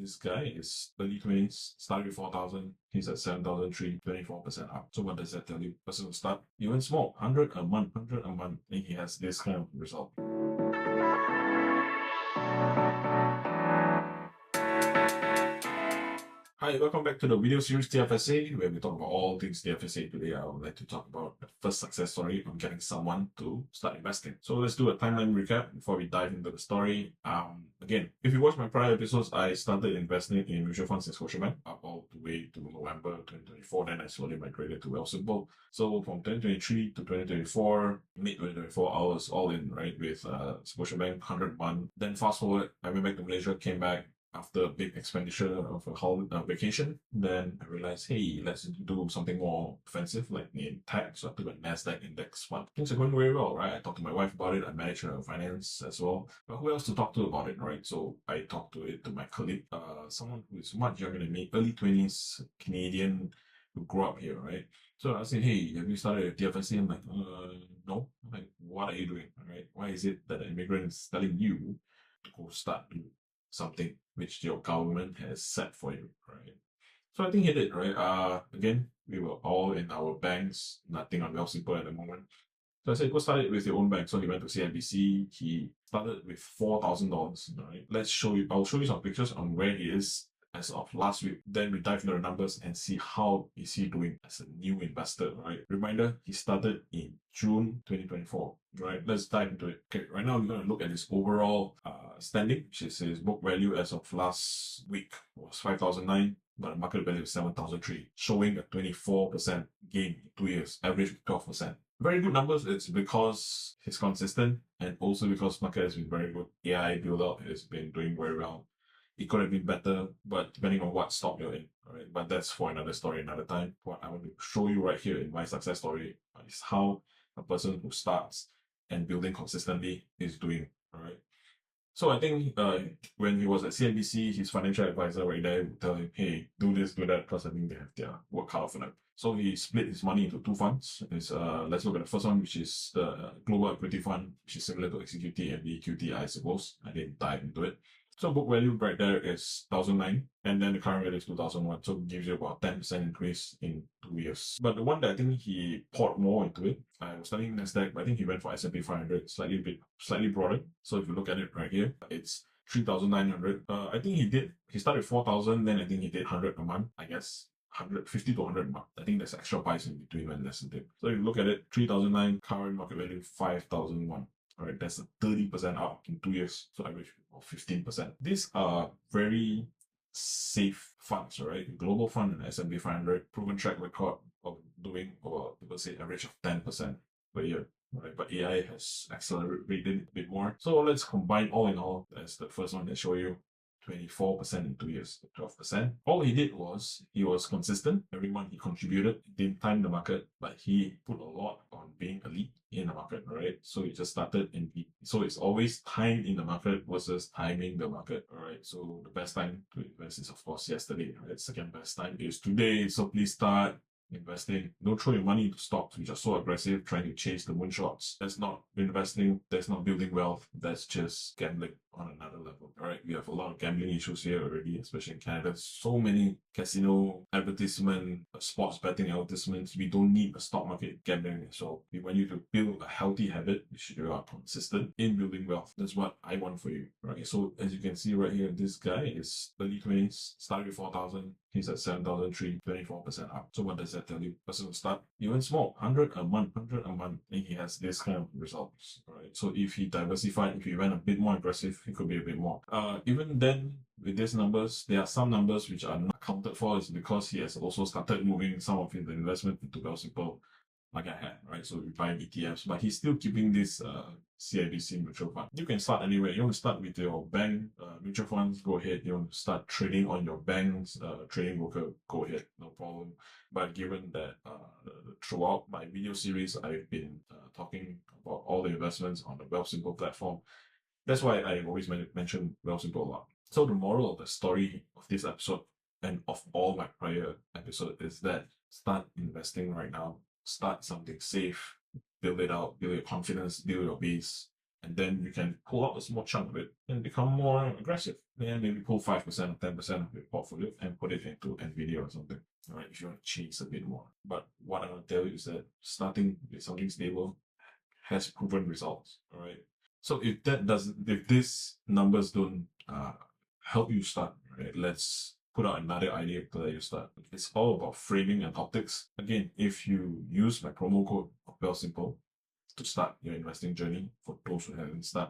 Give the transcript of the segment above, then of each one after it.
This guy is early 20s, started with 4,000. He's at 7,003, 24% up. So what does that tell you? Person will start even small, 100 a month, 100 a month, and he has this kind of result. Hi, welcome back to the video series TFSA, where we talk about all things TFSA. Today, I would like to talk about the first success story on getting someone to start investing. So let's do a timeline recap before we dive into the story. Again, if you watch my prior episodes, I started investing in mutual funds in Scotiabank up all the way to November 2024. Then I slowly migrated to Wealthsimple. So from 2023 to 2024, mid-2024, I was all in, right, with Scotiabank, 101. Then fast forward, I went back to Malaysia, came back, after a big expenditure of a vacation, then I realized, hey, let's do something more offensive, like in tech. So I took a NASDAQ index fund. Things are going very well, right? I talked to my wife about it. I managed her finance as well. But who else to talk to about it, right? So I talked to it to my colleague, someone who is much younger than me, early 20s, Canadian, who grew up here, right? So I said, hey, have you started a TFSA? I'm like, no. I'm like, what are you doing, right? Why is it that an immigrant is telling you to go start something which your government has set for you, right? So I think he did, right? Again, we were all in our banks, nothing on Wealthsimple at the moment. So I said, go start it with your own bank. So he went to CIBC. He started with $4,000, right? Let's show you, I'll show you some pictures on where he is as of last week. Then we dive into the numbers and see how is he doing as a new investor, right? Reminder, he started in June 2024, right? Let's dive into it. Okay, right now we're going to look at his overall standing, which is his book value as of last week was 5,009, but the market value is 7,003, showing a 24% gain in 2 years, average 12%. Very good numbers. It's because he's consistent and also because market has been very good. AI build out has been doing very well. It could have been better, but depending on what stock you're in, right? But that's for another story, another time. What I want to show you right here in my success story is how a person who starts and building consistently is doing, all right? So I think when he was at CNBC, his financial advisor right there would tell him, hey, do this, do that, because I think they have their work cut out for them. So he split his money into two funds. Let's look at the first one, which is the Global Equity Fund, which is similar to XQT and VQT, I suppose. I didn't dive into it. So book value right there is 1,009, and then the current value is 2,001. So it gives you about 10% increase in 2 years. But the one that I think he poured more into it, I was studying NASDAQ, but I think he went for S&P 500, slightly broader. So if you look at it right here, it's 3,900. I think he started with 4,000, then I think he did 100 a month, I guess. 150 to 100 a month. I think there's extra buys in between when there's a dip. So if you look at it, 3,009, current market value 5,001. All right, that's a 30% up in 2 years. So average of 15%. These are very safe funds, right? Global fund and S&P 500, proven track record of doing, or people say average of 10% per year. Right, but AI has accelerated a bit more. So let's combine all in all. That's the first one they show you. 24% in 2 years, 12%. All he did was he was consistent. Every month he contributed, didn't time the market, but he put a lot on being elite in the market, right? So he just started so it's always timed in the market versus timing the market, all right? So the best time to invest is of course yesterday, right? Second best time is today. So please start investing. Don't throw your money into stocks which are so aggressive trying to chase the moonshots. That's not investing. That's not building wealth. That's just gambling on another level. All right, we have a lot of gambling issues here already, especially in Canada. So many casino advertisement, sports betting advertisements. We don't need a stock market gambling. So we want you to build a healthy habit, which you are consistent in building wealth. That's what I want for you, right? So as you can see right here, this guy is early 20s, started with 4,000. He's at 7,003, 24% up. So what does that tell you? Person will start even small, 100 a month, 100 a month, and he has this kind of results, right? So if he diversified, if he went a bit more aggressive, it could be a bit more. Even then, with these numbers, there are some numbers which are not accounted for. It's because he has also started moving some of his investment into Wealthsimple, like I had, right? So we buy ETFs, but he's still keeping this CIBC mutual fund. You can start anywhere. You want to start with your bank mutual funds, go ahead. You want to start trading on your bank's trading broker, go ahead, no problem. But given that throughout my video series, I've been talking about all the investments on the Wealthsimple platform. That's why I always mention Wealthsimple a lot. So the moral of the story of this episode and of all my prior episodes is that start investing right now. Start something safe, build it out, build your confidence, build your base, and then you can pull out a small chunk of it and become more aggressive. Then maybe pull 5% or 10% of your portfolio and put it into NVIDIA or something. All right, if you want to chase a bit more. But what I want to tell you is that starting with something stable has proven results. All right. So if these numbers don't help you start, right? Let's put out another idea to let you start. It's all about framing and optics. Again, if you use my promo code of Wealthsimple to start your investing journey, for those who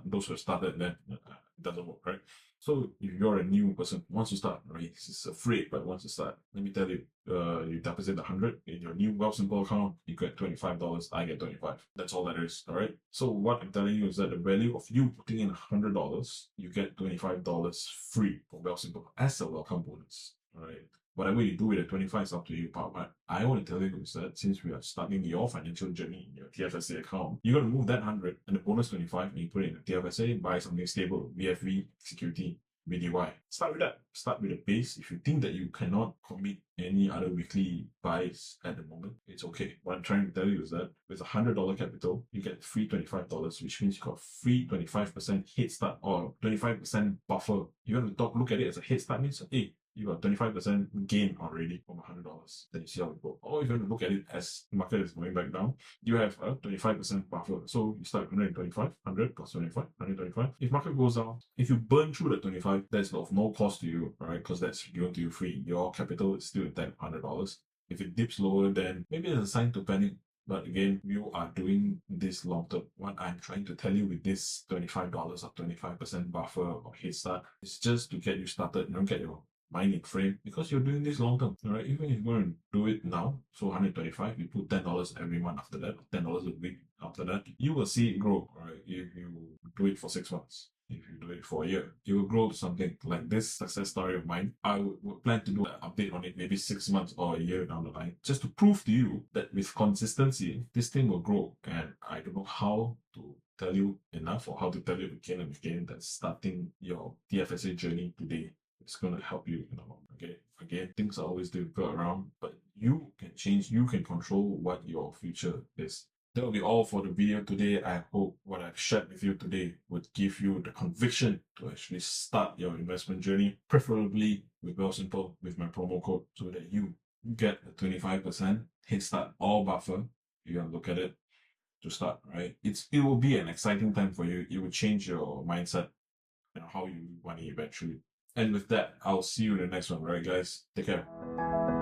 those who have started, then it doesn't work, right? So if you're a new person, once you start, right, it's afraid, but once you start, let me tell you, you deposit 100 in your new Wealthsimple account, you get $25, I get 25. That's all that is, all right? So what I'm telling you is that the value of you putting in $100, you get $25 free from Wealthsimple as a welcome bonus, all right? Whatever you do with the 25 is up to you, but what I want to tell you is that since we are starting your financial journey in your TFSA account, you're going to move that 100 and the bonus 25 and you put it in the TFSA, buy something stable, VFV, security, BDY. Start with that. Start with a base. If you think that you cannot commit any other weekly buys at the moment, it's okay. What I'm trying to tell you is that with $100 capital, you get free $25, which means you got free 25% head start or 25% buffer. You want to look at it as a head start means, hey, you got 25% gain already from $100. Then you see how it goes. Or if you want to look at it as the market is going back down, you have a 25% buffer. So you start with 125, 100 plus 25, 125. If market goes down, if you burn through the 25, that's of no cost to you, right? Because that's given to you free. Your capital is still intact, $100. If it dips lower, then maybe it's a sign to panic. But again, you are doing this long term. What I'm trying to tell you with this $25 or 25% buffer or head start is just to get you started, get your mind in frame, because you're doing this long term, all right? Even if you're going to do it now, so 125, you put $10 every month after that, $10 a week after that, you will see it grow, all right? If you do it for 6 months, if you do it for a year, it will grow to something like this success story of mine. I would plan to do an update on it maybe 6 months or a year down the line, just to prove to you that with consistency, this thing will grow. And I don't know how to tell you enough or how to tell you again and again that starting your TFSA journey today, it's going to help you, okay? Again, things are always difficult around, but you can change, you can control what your future is. That will be all for the video today. I hope what I've shared with you today would give you the conviction to actually start your investment journey, preferably with Wealthsimple, with my promo code, so that you get a 25% head start or buffer. You can look at it to start, right? It will be an exciting time for you. It will change your mindset and how you want it eventually. And with that, I'll see you in the next one, right, guys? Take care.